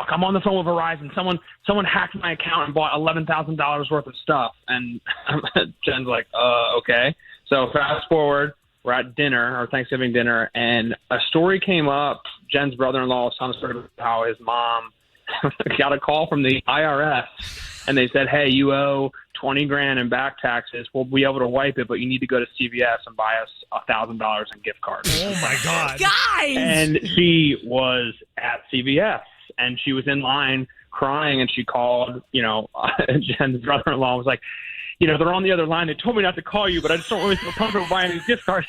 I'm on the phone with Verizon. Someone hacked my account and bought $11,000 worth of stuff. And Jen's like, okay. So fast forward, we're at dinner, our Thanksgiving dinner, and a story came up. Jen's brother-in-law was telling a story about how his mom got a call from the IRS, and they said, hey, you owe $20,000 in back taxes. We'll be able to wipe it, but you need to go to CVS and buy us $1,000 in gift cards. Oh, my God. Guys! And she was at CVS, and she was in line crying, and she called, Jen's brother-in-law was like, they're on the other line. They told me not to call you, but I just don't really feel comfortable buying these gift cards.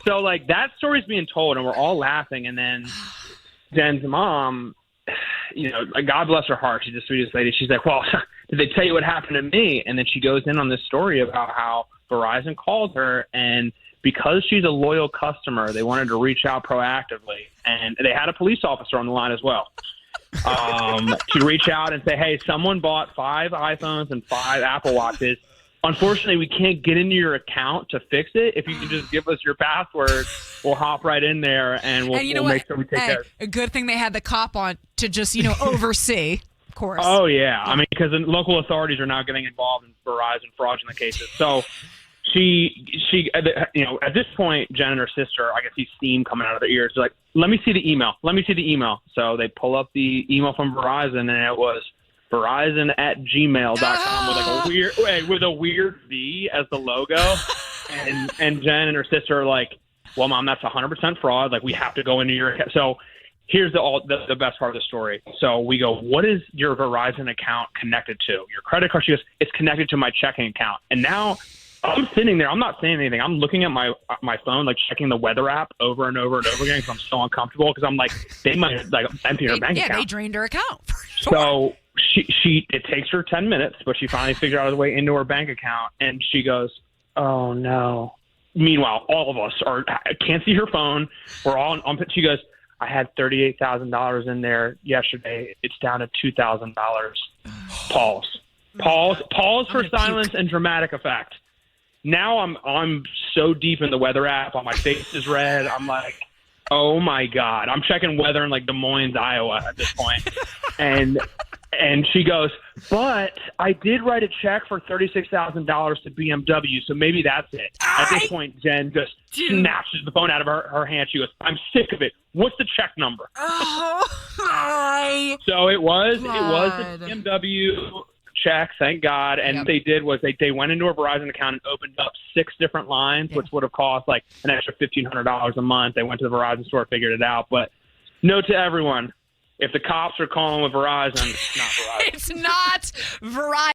So, that story's being told, and we're all laughing. And then Jen's mom, God bless her heart, she's the sweetest lady. She's like, well, did they tell you what happened to me? And then she goes in on this story about how Verizon called her, and because she's a loyal customer, they wanted to reach out proactively. And they had a police officer on the line as well. To reach out and say, hey, someone bought 5 iPhones and 5 Apple Watches. Unfortunately, we can't get into your account to fix it. If you can just give us your password, we'll hop right in there and we'll make sure we take care of it. A good thing they had the cop on to just, oversee, of course. Oh, yeah. I mean, because the local authorities are now getting involved in Verizon fraudulent cases. So she, at this point, Jen and her sister, I could see steam coming out of their ears. They're like, let me see the email. So they pull up the email from Verizon, and it was Verizon@gmail.com with a weird V as the logo. And Jen and her sister are like, well, Mom, that's 100% fraud. We have to go into your account. So here's the best part of the story. So we go, what is your Verizon account connected to? Your credit card? She goes, it's connected to my checking account. And now I'm sitting there. I'm not saying anything. I'm looking at my phone, checking the weather app over and over and over again because I'm so uncomfortable because I'm like, they might empty her bank account. Yeah, they drained her account. For sure. So it takes her 10 minutes, but she finally figured out a way into her bank account, and she goes, oh, no. Meanwhile, all of us can't see her phone. We're all on. She goes, I had $38,000 in there yesterday. It's down to $2,000. Pause for silence and dramatic effect. Now I'm so deep in the weather app. My face is red. I'm like, oh my God. I'm checking weather in Des Moines, Iowa at this point. And she goes, but I did write a check for $36,000 to BMW, so maybe that's it. At this point, Jen just snatches the phone out of her hand. She goes, I'm sick of it. What's the check number? Oh, my So it was the God. BMW check, thank God. And what they did was they went into a Verizon account and opened up 6 different lines, which would have cost an extra $1,500 a month. They went to the Verizon store, figured it out. But note to everyone, if the cops are calling with Verizon, it's not Verizon. It's not Verizon.